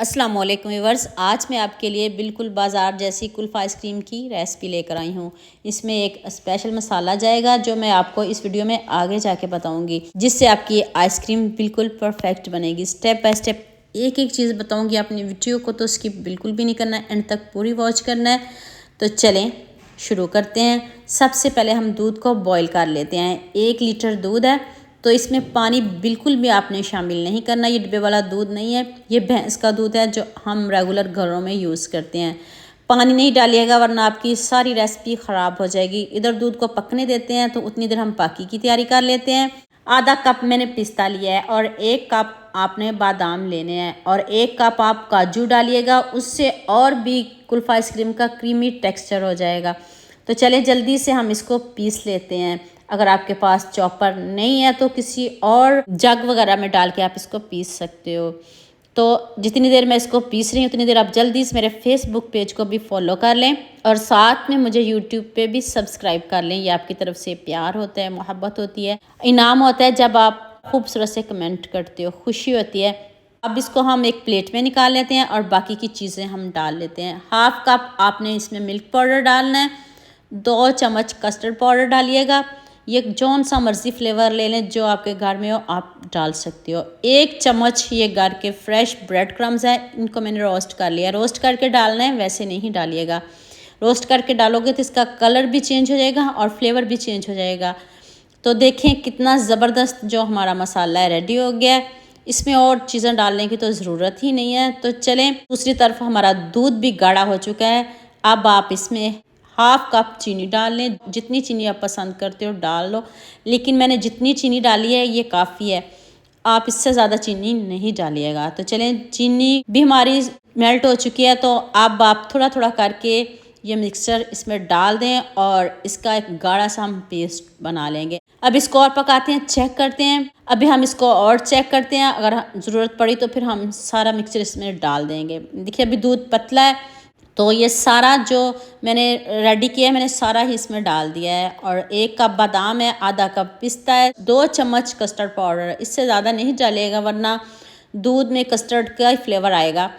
अस्सलाम वालेकुम व्यूअर्स, आज मैं आपके लिए बिल्कुल बाज़ार जैसी कुल्फ़ आइसक्रीम की रेसिपी लेकर आई हूँ। इसमें एक स्पेशल मसाला जाएगा जो मैं आपको इस वीडियो में आगे जाके बताऊँगी, जिससे आपकी आइसक्रीम बिल्कुल परफेक्ट बनेगी। स्टेप बाय स्टेप एक एक चीज़ बताऊँगी। आपने वीडियो को तो स्किप बिल्कुल भी नहीं करना है, एंड तक पूरी वॉच करना है। तो चलें शुरू करते हैं। सबसे पहले हम दूध को बॉयल कर लेते हैं। 1 लीटर दूध है तो इसमें पानी बिल्कुल भी आपने शामिल नहीं करना। ये डिब्बे वाला दूध नहीं है, ये भैंस का दूध है जो हम रेगुलर घरों में यूज़ करते हैं। पानी नहीं डालिएगा वरना आपकी सारी रेसिपी ख़राब हो जाएगी। इधर दूध को पकने देते हैं तो उतनी देर हम बाकी की तैयारी कर लेते हैं। आधा कप मैंने पिस्ता लिया है और 1 कप आपने बादाम लेने हैं और 1 कप आप काजू डालिएगा, उससे और भी कुल्फ़ आइसक्रीम का क्रीमी टेक्सचर हो जाएगा। तो चले जल्दी से हम इसको पीस लेते हैं। अगर आपके पास चॉपर नहीं है तो किसी और जग वगैरह में डाल के आप इसको पीस सकते हो। तो जितनी देर मैं इसको पीस रही हूँ उतनी देर आप जल्दी से मेरे फेसबुक पेज को भी फॉलो कर लें और साथ में मुझे यूट्यूब पे भी सब्सक्राइब कर लें। ये आपकी तरफ से प्यार होता है, मोहब्बत होती है, इनाम होता है जब आप खूबसूरत से कमेंट करते हो, खुशी होती है। अब इसको हम एक प्लेट में निकाल लेते हैं और बाकी की चीज़ें हम डाल लेते हैं। 1/2 कप आपने इसमें मिल्क पाउडर डालना है, 2 चम्मच कस्टर्ड पाउडर डालिएगा। ये जौन सा मर्ज़ी फ्लेवर ले लें जो आपके घर में हो आप डाल सकते हो। 1 चम्मच ये घर के फ्रेश ब्रेड क्रम्स है, इनको मैंने रोस्ट कर लिया। रोस्ट करके डालना है, वैसे नहीं डालिएगा। रोस्ट करके डालोगे तो इसका कलर भी चेंज हो जाएगा और फ्लेवर भी चेंज हो जाएगा। तो देखें कितना ज़बरदस्त जो हमारा मसाला है रेडी हो गया है। इसमें और चीज़ें डालने की तो ज़रूरत ही नहीं है। तो चलें दूसरी तरफ हमारा दूध भी गाढ़ा हो चुका है। अब आप इसमें 1/2 कप चीनी डाल लें। जितनी चीनी आप पसंद करते हो डाल लो, लेकिन मैंने जितनी चीनी डाली है ये काफ़ी है, आप इससे ज़्यादा चीनी नहीं डालिएगा। तो चलें चीनी भी हमारी मेल्ट हो चुकी है, तो अब आप थोड़ा थोड़ा करके ये मिक्सचर इसमें डाल दें और इसका एक गाढ़ा सा हम पेस्ट बना लेंगे। अब इसको और पकाते हैं, चेक करते हैं। अभी हम इसको और चेक करते हैं, अगर ज़रूरत पड़ी तो फिर हम सारा मिक्सचर इसमें डाल देंगे। देखिए अभी दूध पतला है तो ये सारा जो मैंने रेडी किया है मैंने सारा ही इसमें डाल दिया है। और 1 कप बादाम है, आधा कप पिस्ता है, 2 चम्मच कस्टर्ड पाउडर, इससे ज़्यादा नहीं डालिएगा वरना दूध में कस्टर्ड का ही फ्लेवर आएगा।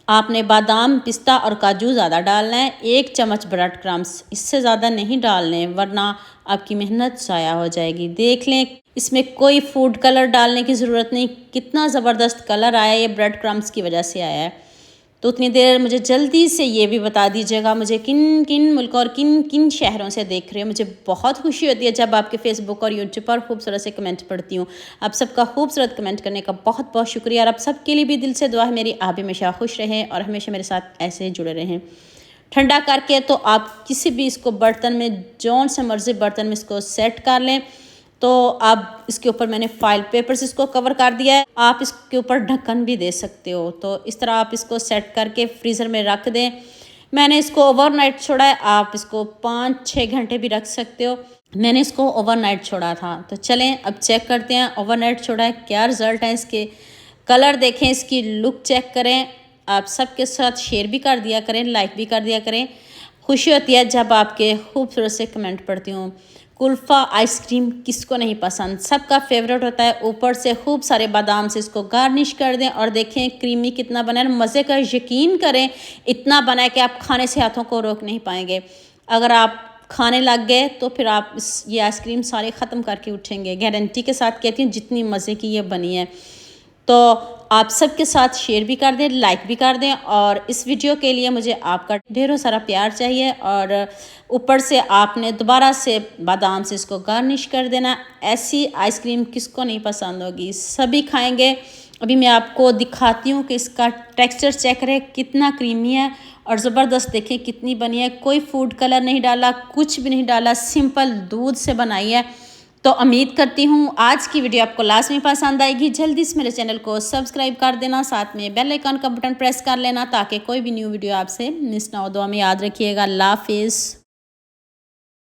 आपने बादाम, पिस्ता और काजू ज़्यादा डालना है। 1 चम्मच ब्रेड क्रम्स, इससे ज़्यादा नहीं डालने वरना आपकी मेहनत ज़ाया हो जाएगी। देख लें इसमें कोई फूड कलर डालने की ज़रूरत नहीं, कितना ज़बरदस्त कलर आया, ये ब्रेड क्रम्स की वजह से आया है। तो उतनी देर मुझे जल्दी से ये भी बता दीजिएगा मुझे किन किन मुल्क और किन किन शहरों से देख रहे हो। मुझे बहुत खुशी होती है जब आपके फेसबुक और यूट्यूब पर खूबसूरत से कमेंट पढ़ती हूँ। आप सबका खूबसूरत कमेंट करने का बहुत बहुत शुक्रिया और आप सबके लिए भी दिल से दुआ है मेरी, आप भी हमेशा खुश रहें और हमेशा मेरे साथ ऐसे ही जुड़े रहें। ठंडा करके तो आप किसी भी इसको बर्तन में, जौन से मर्जी बर्तन में इसको सेट कर लें। तो अब इसके ऊपर मैंने फाइल पेपर से इसको कवर कर दिया है। आप इसके ऊपर ढक्कन भी दे सकते हो। तो इस तरह आप इसको सेट करके फ्रीज़र में रख दें। मैंने इसको ओवरनाइट छोड़ा है, आप इसको 5-6 घंटे भी रख सकते हो। मैंने इसको ओवरनाइट छोड़ा था। तो चलें अब चेक करते हैं ओवरनाइट छोड़ा है क्या रिज़ल्ट है इसके। कलर देखें, इसकी लुक चेक करें। आप सबके साथ शेयर भी कर दिया करें, लाइक भी कर दिया करें। खुशी होती है जब आपके खूबसूरत से कमेंट पढ़ती हूँ। कुल्फ़ा आइसक्रीम किसको नहीं पसंद, सबका फेवरेट होता है। ऊपर से खूब सारे बादाम से इसको गार्निश कर दें और देखें क्रीमी कितना बना है, मज़े का। यकीन करें इतना बना है कि आप खाने से हाथों को रोक नहीं पाएंगे। अगर आप खाने लग गए तो फिर आप ये आइसक्रीम सारे ख़त्म करके उठेंगे, गारंटी के साथ कहती हूँ, जितनी मज़े की ये बनी है। तो आप सबके साथ शेयर भी कर दें, लाइक भी कर दें। और इस वीडियो के लिए मुझे आपका ढेरों सारा प्यार चाहिए और ऊपर से आपने दोबारा से बादाम से इसको गार्निश कर देना। ऐसी आइसक्रीम किसको नहीं पसंद होगी, सभी खाएंगे। अभी मैं आपको दिखाती हूँ कि इसका टेक्सचर चेक करें कितना क्रीमी है और ज़बरदस्त। देखें कितनी बनी है, कोई फूड कलर नहीं डाला, कुछ भी नहीं डाला, सिंपल दूध से बनाई है। तो उम्मीद करती हूँ आज की वीडियो आपको लाजमी पसंद आएगी। जल्दी से मेरे चैनल को सब्सक्राइब कर देना, साथ में बेल आइकन का बटन प्रेस कर लेना ताकि कोई भी न्यू वीडियो आपसे मिस ना हो। दुआ में याद रखिएगा। अल्लाह हाफिज़।